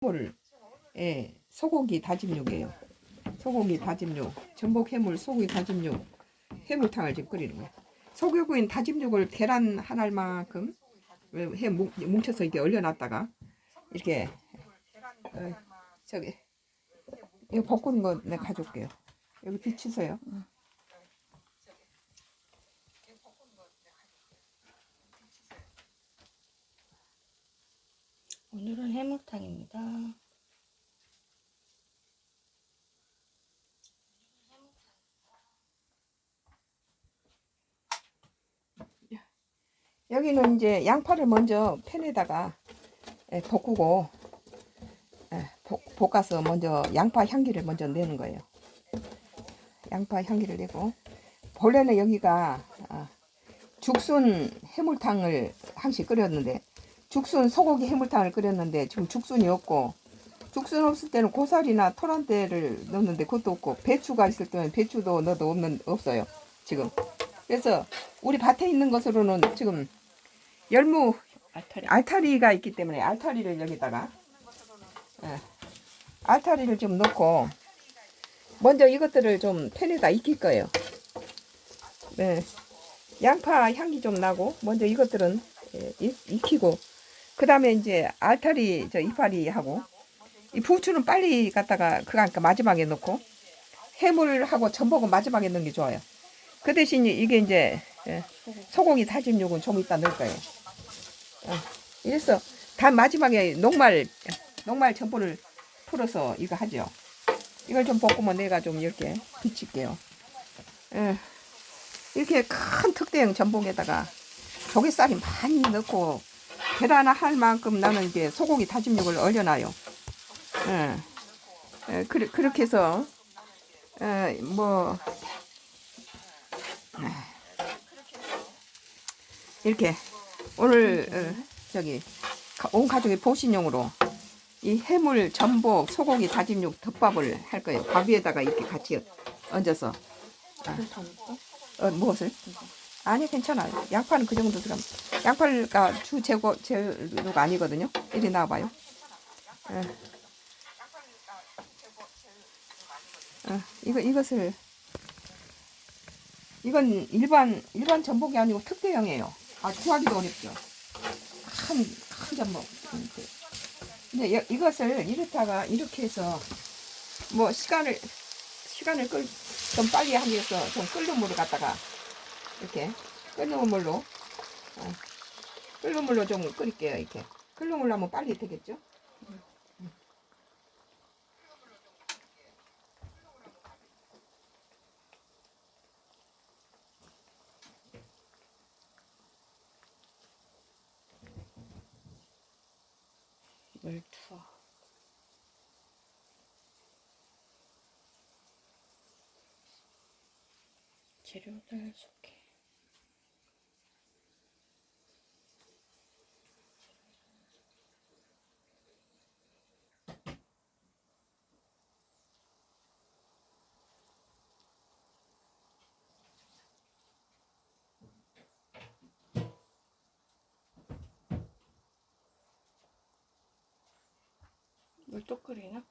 해물, 예, 소고기 다짐육이에요. 소고기 다짐육, 전복 해물 소고기 다짐육, 해물탕을 지금 끓이는 거예요. 소고기인 다짐육을 계란 한 알만큼 뭉쳐서 이렇게 얼려놨다가 이렇게 저기 이거 볶는 거 내가 가져올게요. 여기 비치세요. 오늘은 해물탕입니다. 여기는 이제 양파를 먼저 팬에다가 볶고 볶아서 먼저 양파 향기를 먼저 내는 거예요. 양파 향기를 내고 본래는 여기가 죽순 해물탕을 항시 끓였는데 죽순 소고기 해물탕을 끓였는데 지금 죽순이 없고 죽순 없을 때는 고사리나 토란대를 넣는데 그것도 없고 배추가 있을 때는 배추도 넣어도 없어요 지금. 그래서 우리 밭에 있는 것으로는 지금 열무 알타리가 있기 때문에 알타리를 여기다가 알타리를 좀 넣고 먼저 이것들을 좀 팬에다 익힐 거예요. 네. 양파 향기 좀 나고 먼저 이것들은 익히고 그 다음에 이제 알타리 이파리 하고 이 부추는 빨리 갖다가 그러니까 마지막에 넣고 해물하고 전복은 마지막에 넣는 게 좋아요. 그 대신 이게 이제 소고기 다짐육은 좀 이따 넣을 거예요. 이래서 다 마지막에 녹말 전분을 풀어서 이거 하죠. 이걸 좀 볶으면 내가 좀 이렇게 비칠게요. 이렇게 큰 특대형 전복에다가 조개살이 많이 넣고 계란 할 만큼 나는 이제 소고기 다짐육을 얼려놔요. 그렇게 해서 뭐 이렇게 오늘 저기 온 가족이 보신용으로 이 해물 전복 소고기 다짐육 덮밥을 할 거예요. 밥 위에다가 이렇게 같이 얹어서. 무엇을? 아니 괜찮아요. 양파는 그 정도 들어가면 양파가 주 재료가 아니거든요. 이리 나와봐요. 이것을 이건 일반 전복이 아니고 특대형이에요. 구하기도 어렵죠. 큰 전복. 근데 이것을 이렇다가 이렇게 해서 뭐 시간을 좀 빨리 하기 위해서 좀 끓는 물을 갖다가 이렇게 끓는 물로 좀 끓일게요. 이렇게 끓는 물로 하면 빨리 되겠죠. 물 투어. 재료들 소개. 물 또 끓이나?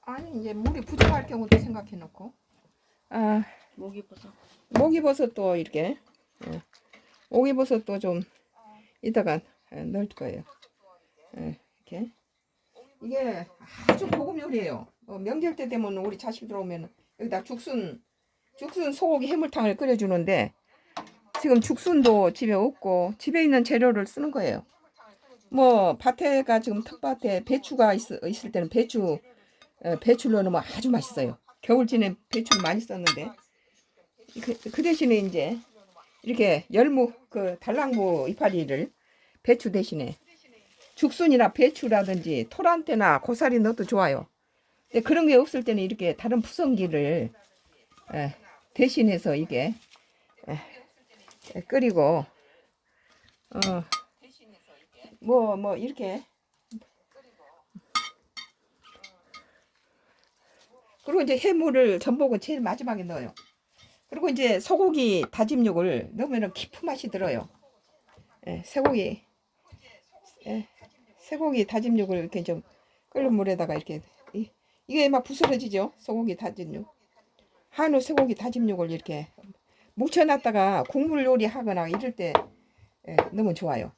아니 이제 물이 부족할 경우도 생각해 놓고 목이버섯도 이렇게 목이버섯도 좀 이따가 넣을 거예요. 이렇게 이게 아주 고급 요리예요. 명절 때 되면 우리 자식 들어오면 여기다 죽순 소고기 해물탕을 끓여주는데 지금 죽순도 집에 없고 집에 있는 재료를 쓰는 거예요. 뭐 밭에가 지금 텃밭에 배추가 있을 때는 배추를 넣으면 아주 맛있어요. 겨울진에 배추를 많이 썼는데 그 대신에 이제 이렇게 열무 달랑무 이파리를 배추 대신에 죽순이나 배추라든지 토란대나 고사리 넣어도 좋아요. 근데 그런 게 없을 때는 이렇게 다른 푸성기를 대신해서 이게 끓이고 뭐 이렇게 그리고 이제 해물을 전복은 제일 마지막에 넣어요. 그리고 이제 소고기 다짐육을 넣으면 깊은 맛이 들어요. 쇠고기 쇠고기 다진 육을 이렇게 좀 끓는 물에다가 이렇게 이게 막 부스러지죠. 소고기 다진 육. 한우 쇠고기 다진 육을 이렇게 묵혀놨다가 국물 요리 하거나 이럴 때 너무 좋아요.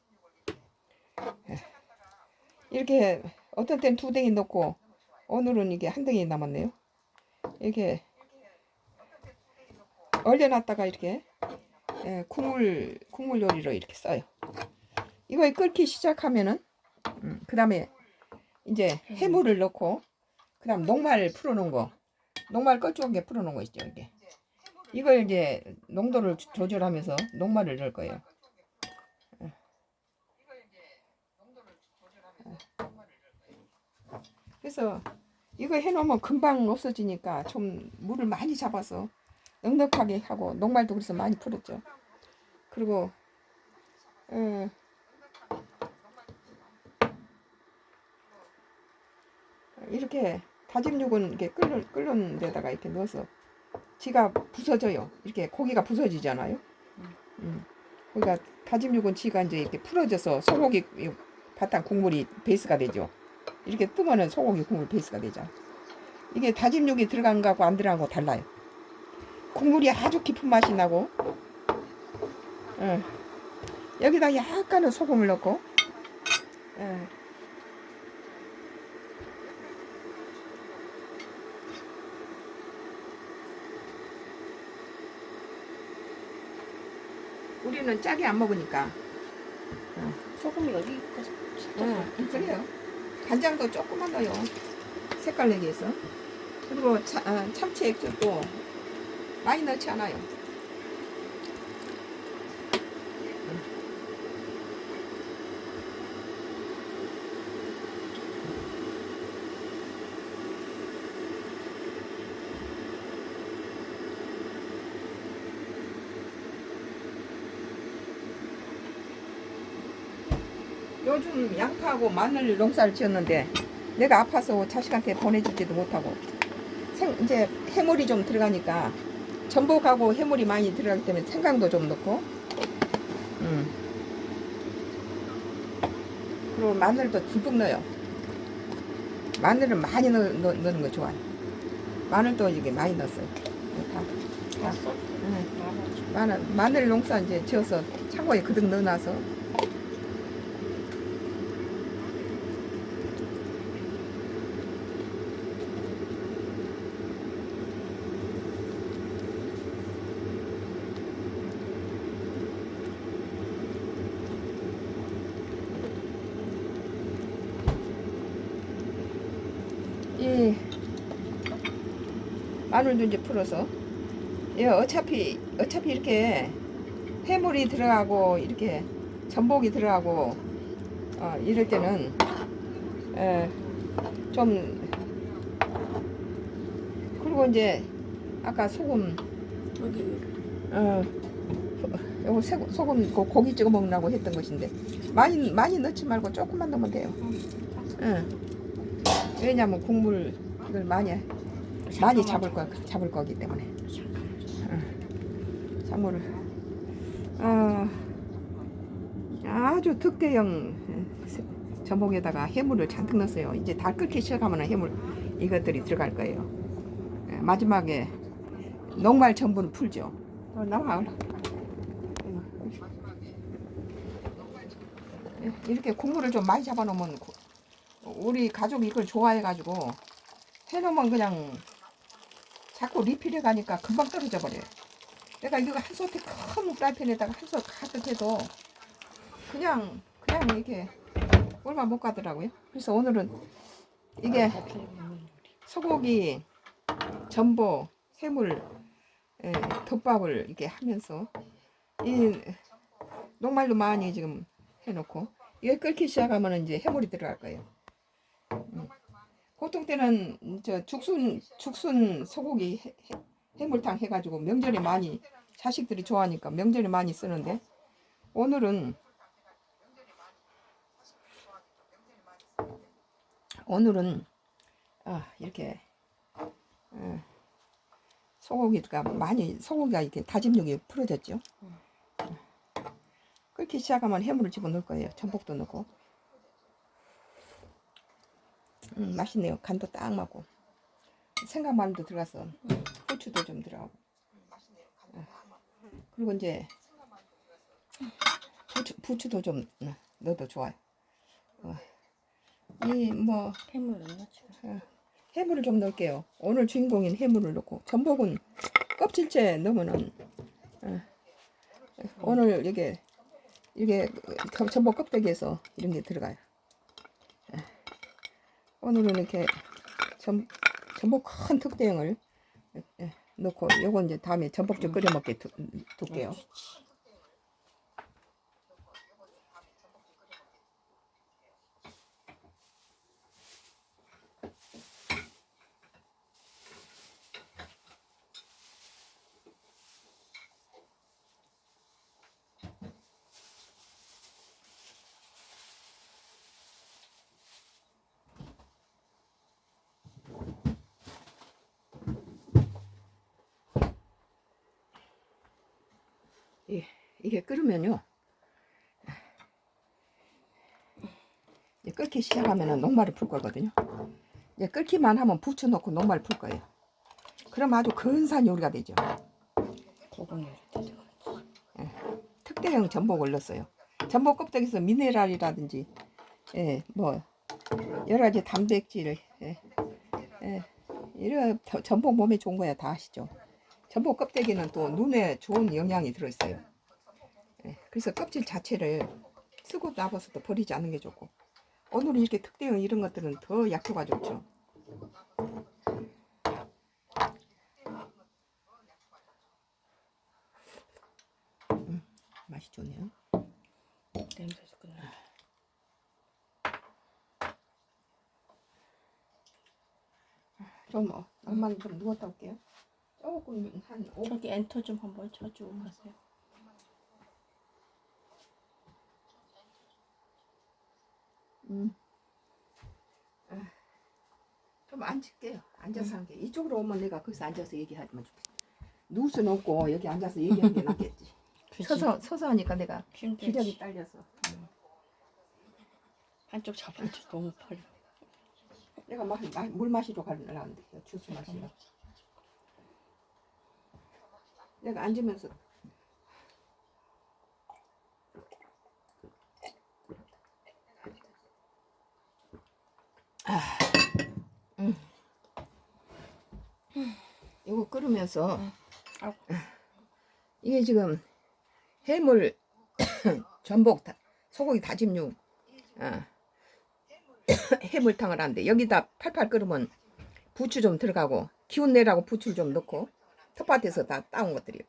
이렇게 어떤 때는 2덩이 넣고 오늘은 이게 1덩이 남았네요. 이렇게 얼려놨다가 이렇게 국물 요리로 이렇게 써요. 이거 끓기 시작하면은 그 다음에 이제 해물을 넣고 그 다음 녹말 풀어놓은 거 녹말 껄쭉하게 풀어놓은 거 있죠. 이게 이걸 이제 농도를 조절하면서 녹말을 넣을 거예요. 그래서 이거 해놓으면 금방 없어지니까 좀 물을 많이 잡아서 넉넉하게 하고 녹말도 그래서 많이 풀었죠. 그리고 이렇게 다진 육은 이렇게 끓는 데다가 이렇게 넣어서 지가 부서져요. 이렇게 고기가 부서지잖아요. 그러니까 다진 육은 지가 이제 이렇게 풀어져서 소고기 바탕 국물이 베이스가 되죠. 이렇게 뜨면은 소고기 국물 베이스가 되죠. 이게 다진 육이 들어간 거하고 안 들어간 거 달라요. 국물이 아주 깊은 맛이 나고, 여기다 약간은 소금을 넣고, 우리는 짜게 안 먹으니까. 소금이 여기 있고 살짝 그래요. 간장도 조금만 넣어요. 색깔 내기 위해서. 그리고 참치 액젓도 많이 넣지 않아요. 요즘 양파하고 마늘 농사를 지었는데 내가 아파서 자식한테 보내주지도 못하고 이제 해물이 좀 들어가니까 전복하고 해물이 많이 들어가기 때문에 생강도 좀 넣고 그리고 마늘도 듬뿍 넣어요. 마늘을 많이 넣는 거 좋아요. 마늘도 이게 많이 넣었어요. 마늘 농사 이제 지어서 창고에 그득 넣어놔서 이 마늘도 이제 풀어서 어차피 이렇게 해물이 들어가고 이렇게 전복이 들어가고 이럴 때는 좀 그리고 이제 아까 소금 요거 소금 고기 찍어 먹으라고 했던 것인데 많이 넣지 말고 조금만 넣으면 돼요. 왜냐면 국물 이걸 많이 잡을 거기 때문에. 작물을 아주 특대형 전복에다가 해물을 잔뜩 넣었어요. 이제 다 끓기 시작하면 해물 이것들이 들어갈 거예요. 마지막에 녹말 전분을 풀죠. 나와. 이렇게 국물을 좀 많이 잡아놓으면 우리 가족이 이걸 좋아해가지고 해놓으면 그냥 자꾸 리필해 가니까 금방 떨어져 버려요. 내가 이거 한 솥에 큰 프라이팬에다가 한 솥 가득 해도 그냥 이렇게 얼마 못 가더라고요. 그래서 오늘은 이게 소고기, 전복, 해물, 덮밥을 이렇게 하면서 이 녹말도 많이 지금 해놓고 이게 끓기 시작하면 이제 해물이 들어갈 거예요. 보통 때는 저 죽순 소고기 해물탕 해가지고 명절에 많이 자식들이 좋아하니까 명절에 많이 쓰는데 오늘은 이렇게 소고기가 이렇게 다짐육이 풀어졌죠. 끓기 시작하면 해물을 집어넣을 거예요. 전복도 넣고 맛있네요. 간도 딱 맞고 생강마늘도 들어가서 후추도 좀 들어가고. 그리고 이제 부추도 좀 넣어도 좋아요. 이 뭐 해물 넣나 지금? 해물을 좀 넣을게요. 오늘 주인공인 해물을 넣고 전복은 껍질째 넣으면은 오늘 이게 전복 껍데기에서 이런 게 들어가요. 오늘은 이렇게 전복 큰 특대형을 넣고 요거 이제 다음에 전복죽 끓여 먹게 둘게요. 이게 끓으면요. 이제 끓기 시작하면은 녹말을 풀 거거든요. 이제 끓기만 하면 부추 넣고 녹말 풀 거예요. 그럼 아주 근사한 요리가 되죠. 고급 요리 되죠. 특대형 전복을 넣었어요. 전복 껍데기에서 미네랄이라든지 뭐 여러 가지 단백질 이런 전복 몸에 좋은 거야 다 아시죠. 전복 껍데기는 또 눈에 좋은 영양이 들어있어요. 그래서 껍질 자체를 쓰고 나봐서도 버리지 않는 게 좋고 오늘은 이렇게 특대형 이런 것들은 더 약효가 좋죠. 맛이 좋네요. 냄새도 끝나. 좀 엄마는 좀 누웠다 올게요. 조금 한 5분. 저기 엔터 좀 한번 쳐주고 가세요. 좀 앉을게요. 앉아서 한 게. 이쪽으로 오면 내가 거기서 앉아서 얘기하면 좋겠어. 누울 수는 없고 여기 앉아서 얘기하는 게 낫겠지. 서서 하니까 내가 기력이 딸려서. 한쪽 잡아줘 너무 팔려. 내가 물 마시러 가려는데 주스 마시러. 내가 앉으면서 이거 끓으면서 이게 지금 해물 전복 소고기 다짐육 해물탕을 하는데 여기다 팔팔 끓으면 부추 좀 들어가고 기운 내라고 부추를 좀 넣고 텃밭에서 다 따온 것들이요.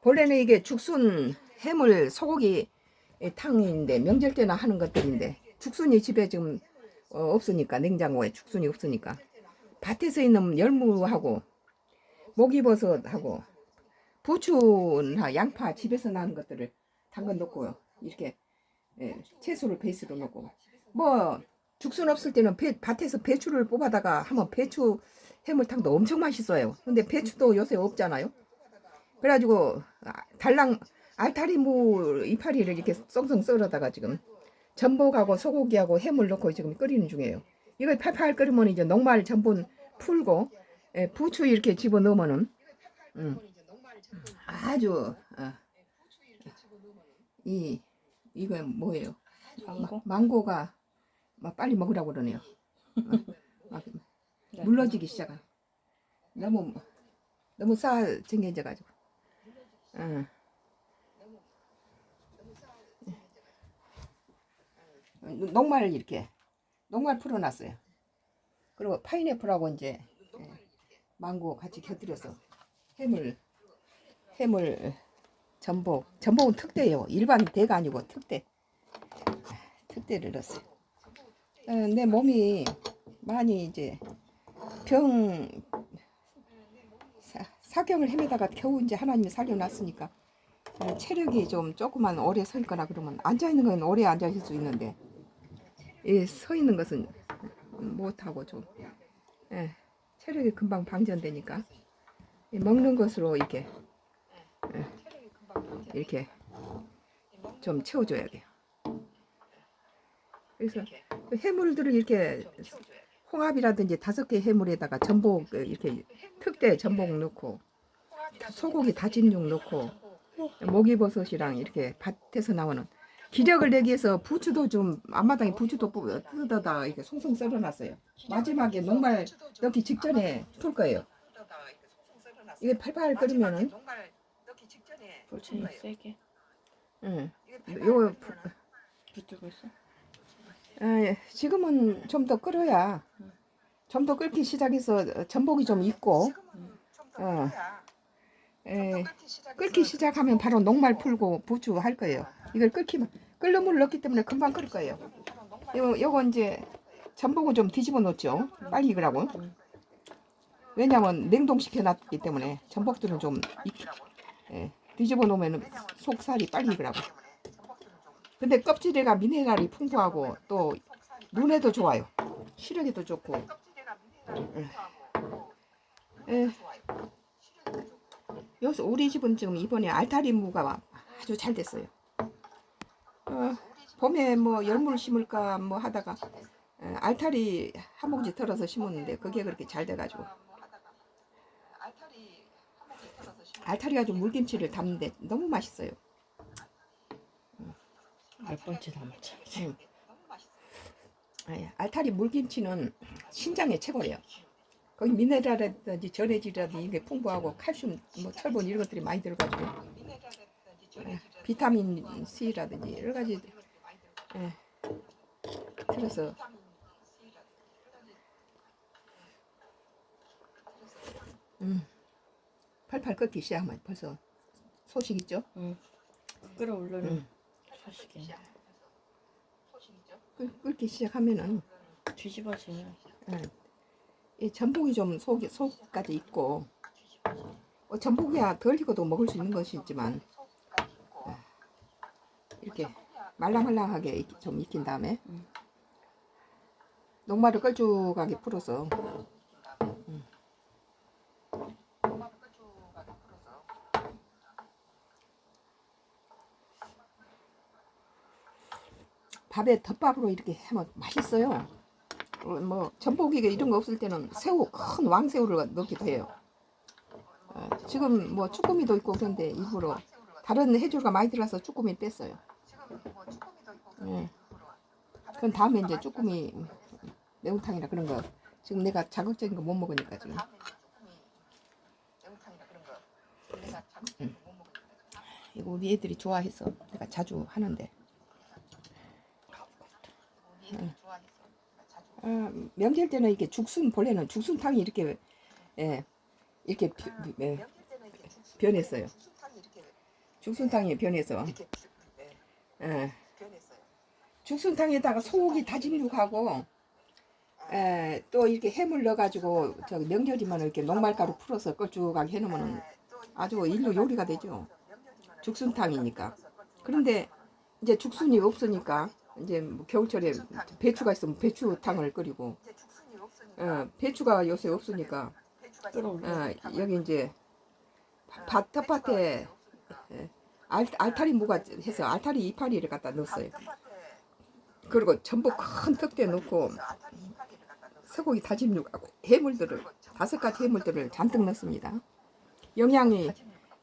본래는 이게 죽순 해물 소고기 탕인데 명절 때나 하는 것들인데 죽순이 집에 지금 없으니까 냉장고에 죽순이 없으니까 밭에서 있는 열무하고 목이버섯하고 부추나 양파 집에서 나는 것들을 담궈 놓고 이렇게 채소를 베이스로 넣고 뭐 죽순 없을 때는 밭에서 배추를 뽑아다가 하면 배추 해물탕도 엄청 맛있어요. 근데 배추도 요새 없잖아요. 그래가지고 달랑 알타리무 이파리를 이렇게 썽썽 썰어다가 지금 전복하고 소고기하고 해물 넣고 지금 끓이는 중이에요. 이거 팔팔 끓으면 이제 녹말 전분 풀고 부추 이렇게 집어넣으면은 아주 이거 뭐예요? 망고가 막 빨리 먹으라고 그러네요. 막 물러지기 시작해. 너무 싸쟁겨져 가지고. 녹말을 이렇게 녹말 풀어놨어요. 그리고 파인애플하고 이제 망고 같이 곁들여서 해물 전복은 특대예요. 일반 대가 아니고 특대를 넣었어요. 내 몸이 많이 이제 사경을 헤매다가 겨우 이제 하나님이 살려놨으니까 체력이 좀 조금만 오래 서 있거나 그러면 앉아 있는 건 오래 앉아 있을 수 있는데 서 있는 것은 못하고 좀 체력이 금방 방전되니까 먹는 것으로 이렇게 좀 채워줘야 돼요. 그래서 해물들을 이렇게 홍합이라든지 5개 해물에다가 전복 이렇게 특대 전복 넣고 소고기 다진 육 넣고 목이버섯이랑 이렇게 밭에서 나오는 기력을 내기 위해서 부추도 좀 앞마당에 부추도 뜯어다 이렇게 송송 썰어놨어요. 마지막에 녹말 넣기 직전에 풀 거예요. 이게 팔팔 끓으면은 불체이 세게 응. 요 붙들고 있어. 지금은 좀 더 끓여야 좀 더 끓기 시작해서 전복이 좀 익고 끓기 시작하면 바로 녹말 풀고 부추 할 거예요. 이걸 끓는 물을 넣기 때문에 금방 끓을 거예요. 요거 이제 전복은 좀 뒤집어 놓죠. 빨리 익으라고. 왜냐면 냉동시켜 놨기 때문에 전복들은 좀 뒤집어 놓으면 속살이 빨리 익으라고. 근데 껍질에가 미네랄이 풍부하고 또 눈에도 좋아요. 시력에도 좋고. 여기서 우리 집은 지금 이번에 알타리 무가 아주 잘 됐어요. 봄에 뭐 열무를 심을까 뭐 하다가 알타리 한 뭉치 털어서 심었는데 그게 그렇게 잘 돼가지고 알타리가 좀 물김치를 담는데 너무 맛있어요. 몇 번째 담았지? 알타리 물김치는 신장에 최고래요. 거기 미네랄이라든지 전해질이라든지 이게 풍부하고 칼슘, 뭐 철분 이런 것들이 많이 들어가지고 비타민 C라든지 여러 가지 들어서 팔팔 끓기 시작하면 벌써 소식 있죠? 응. 끓어오르는 소식이. 끓기 시작하면은 뒤집어지면 이 전복이 좀 속까지 익고 전복이야 덜 익어도 먹을 수 있는 것이 있지만 이렇게 말랑말랑하게 좀 익힌 다음에 녹말을 걸쭉하게 풀어서 밥에 덮밥으로 이렇게 하면 맛있어요. 뭐 전복이 이런 거 없을 때는 새우 큰 왕새우를 넣기도 해요. 지금 뭐 쭈꾸미도 있고 그런데 일부러 다른 해조류가 많이 들어서 쭈꾸미 뺐어요. 그건 다음에 이제 쭈꾸미 매운탕이나 그런 거 지금 내가 자극적인 거 못 먹으니까 지금. 이거 우리 애들이 좋아해서 내가 자주 하는데. 명절 때는 이렇게 본래는 죽순탕이 이렇게 이렇게 변했어요. 죽순탕이 변해서 죽순탕에다가 소고기 다진 육하고 또 이렇게 해물 넣어가지고 저 명절이면 이렇게 녹말가루 풀어서 걸쭉하게 해놓으면 아주 일로 요리가 되죠. 죽순탕이니까. 그런데 이제 죽순이 없으니까 이제 뭐 겨울철에 배추가 있으면 배추탕을 끓이고 배추가 요새 없으니까 여기 이제 텃밭에 알타리 무가 해서 알타리 이파리를 갖다 넣었어요. 그리고 전복 큰 턱대 넣고 소고기 다진 육하고 해물들을 5가지 해물들을 잔뜩 넣습니다. 영양이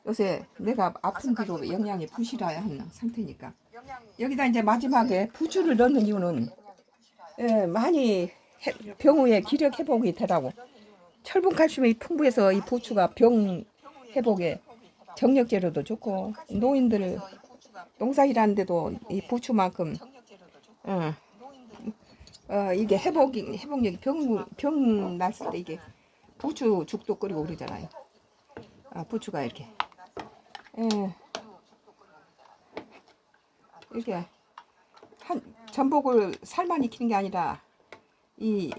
요새 내가 아픈 뒤로 영양이 부실한 상태니까 여기다 이제 마지막에 부추를 넣는 이유는 많이 병의 기력 회복이 되라고. 철분 칼슘이 풍부해서 이 부추가 병 회복에 정력제로도 좋고 노인들 농사 일하는데도 이 부추만큼 이게 회복력이 병 났을 때 이게 부추 죽도 끓이고 그러잖아요. 부추가 이렇게 이렇게 전복을 살만 익히는 게 아니라 이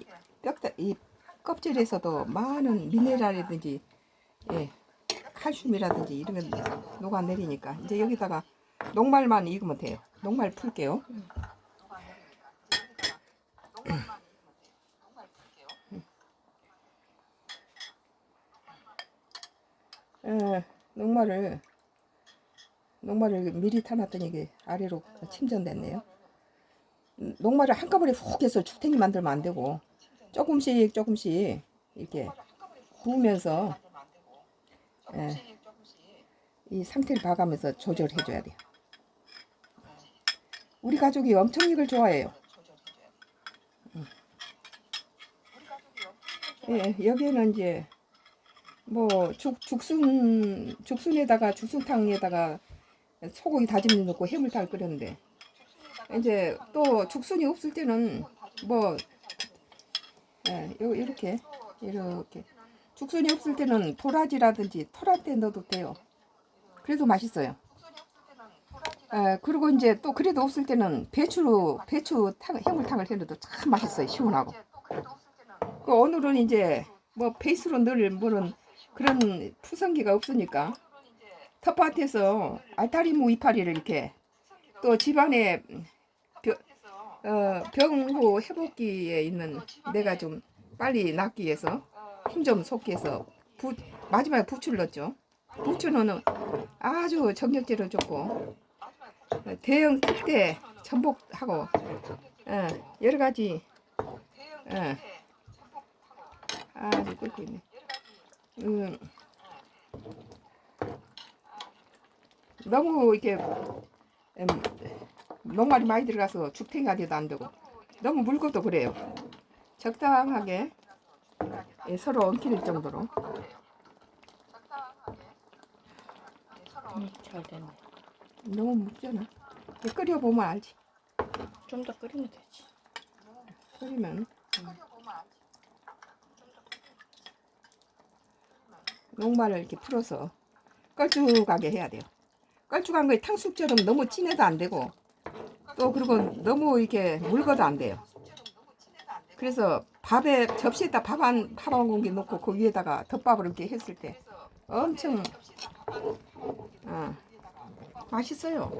껍질에서도 많은 미네랄이라든지 칼슘이라든지 이런 게 녹아내리니까 이제 여기다가 녹말만 익으면 돼요. 녹말 풀게요. 녹말을 미리 타놨더니 이게 아래로 침전됐네요. 녹말을 한꺼번에 훅 해서 죽탱이 만들면 안 되고 조금씩 조금씩 이렇게 부으면서 예, 이 상태를 봐가면서 조절해 줘야 돼요. 우리 가족이 엄청 이걸 좋아해요. 예, 여기에는 이제 뭐 죽순에다가 죽순탕에다가 소고기 다짐 넣고 해물탕 끓였는데 이제 또 죽순이 없을 때는 뭐 예, 이렇게 죽순이 없을 때는 도라지라든지 토라떼 넣어도 돼요. 그래도 맛있어요. 예, 그리고 이제 또 그래도 없을 때는 해물탕을 해도 참 맛있어요. 시원하고. 그 오늘은 이제 뭐 베이스로 넣을 뭐는 그런 푸성기가 없으니까 텃밭에서 알타리무 이파리를 이렇게 또 집안에 병후 회복기에 있는 내가 좀 빨리 낫기 위해서 힘 좀 솟기 위해서 마지막에 부추를 넣었죠. 부추는 아주 정력제로 좋고 대형 특대 전복하고 여러 가지 아주 끓고 있네. 너무 이렇게 녹말이 많이 들어가서 죽탱이가 돼도 안 되고 너무 묽어도 그래요. 적당하게 서로 엉킬 정도로. 잘 됐네. 너무 묽잖아. 끓여보면 알지. 좀 더 끓이면 되지. 끓이면 녹말을 이렇게 풀어서 걸쭉하게 해야 돼요. 걸쭉한 거에 탕수육처럼 너무 진해도 안 되고 또 그리고 너무 이렇게 묽어도 안 돼요. 그래서 접시에다 밥 한 공기 넣고 그 위에다가 덮밥을 이렇게 했을 때 엄청 맛있어요.